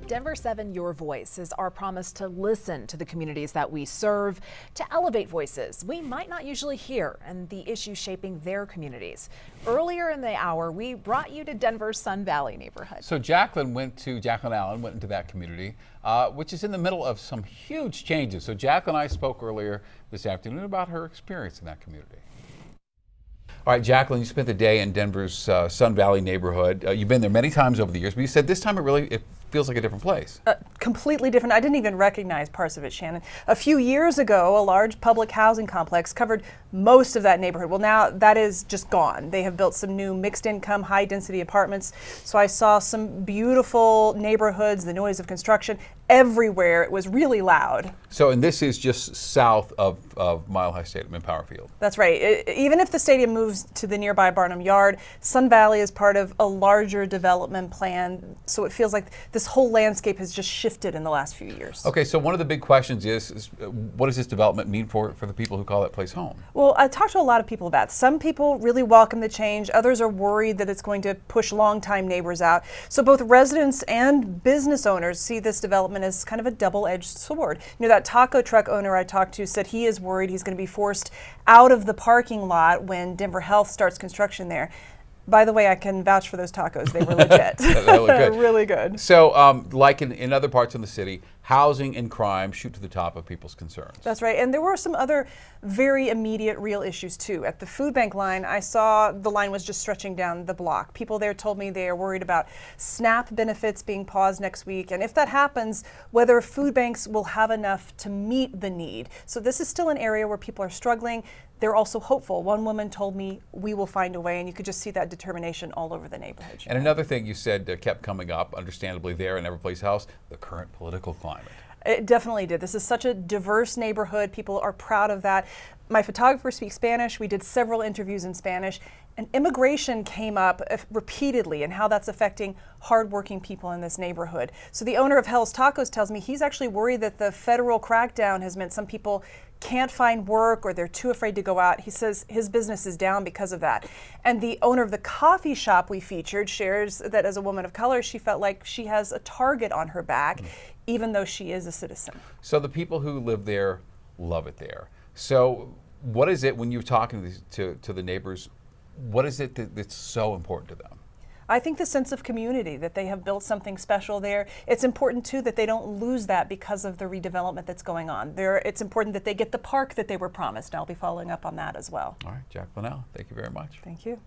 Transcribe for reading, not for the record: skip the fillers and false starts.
Denver7 Your Voice is our promise to listen to the communities that we serve, to elevate voices we might not usually hear and the issues shaping their communities. Earlier in the hour, we brought you to Denver's Sun Valley neighborhood. So Jaclyn Allen went into that community, which is in the middle of some huge changes. So Jaclyn and I spoke earlier this afternoon about her experience in that community. All right, Jaclyn, you spent the day in Denver's Sun Valley neighborhood. You've been there many times over the years, but you said this time it feels like a different place. Completely different. I didn't even recognize parts of it, Shannon. A few years ago, a large public housing complex covered most of that neighborhood. Well, now that is just gone. They have built some new mixed income, high density apartments. So I saw some beautiful neighborhoods, the noise of construction everywhere. It was really loud. So, and this is just south of Mile High Stadium in Power Field. That's right. Even if the stadium moves to the nearby Barnum Yard, Sun Valley is part of a larger development plan. So it feels like this whole landscape has just shifted in the last few years. Okay, so one of the big questions is what does this development mean for the people who call that place home? Well, I talked to a lot of people about it. Some people really welcome the change. Others are worried that it's going to push longtime neighbors out. So both residents and business owners see this development as kind of a double-edged sword. You know, that taco truck owner I talked to said he is worried he's going to be forced out of the parking lot when Denver Health starts construction there. By the way, I can vouch for those tacos. They were legit. They look good. Really good. So, like in other parts of the city, housing and crime shoot to the top of people's concerns. That's right. And there were some other very immediate real issues too. At the food bank line, I saw the line was just stretching down the block. People there told me they are worried about SNAP benefits being paused next week. And if that happens, whether food banks will have enough to meet the need. So this is still an area where people are struggling. They're also hopeful. One woman told me, we will find a way, and you could just see that determination all over the neighborhood. And another thing you said kept coming up, understandably there in Everplace House, the current political climate. It definitely did. This is such a diverse neighborhood. People are proud of that. My photographer speaks Spanish. We did several interviews in Spanish, and immigration came up repeatedly and how that's affecting hardworking people in this neighborhood. So the owner of Hell's Tacos tells me he's actually worried that the federal crackdown has meant some people can't find work or they're too afraid to go out. He says his business is down because of that. And the owner of the coffee shop we featured shares that as a woman of color, she felt like she has a target on her back, even though she is a citizen. So the people who live there love it there. So what is it when you're talking to the neighbors, what is it that's so important to them? I think the sense of community, that they have built something special there. It's important too that they don't lose that because of the redevelopment that's going on. It's important that they get the park that they were promised. I'll be following up on that as well. All right, Jaclyn Allen, thank you very much. Thank you.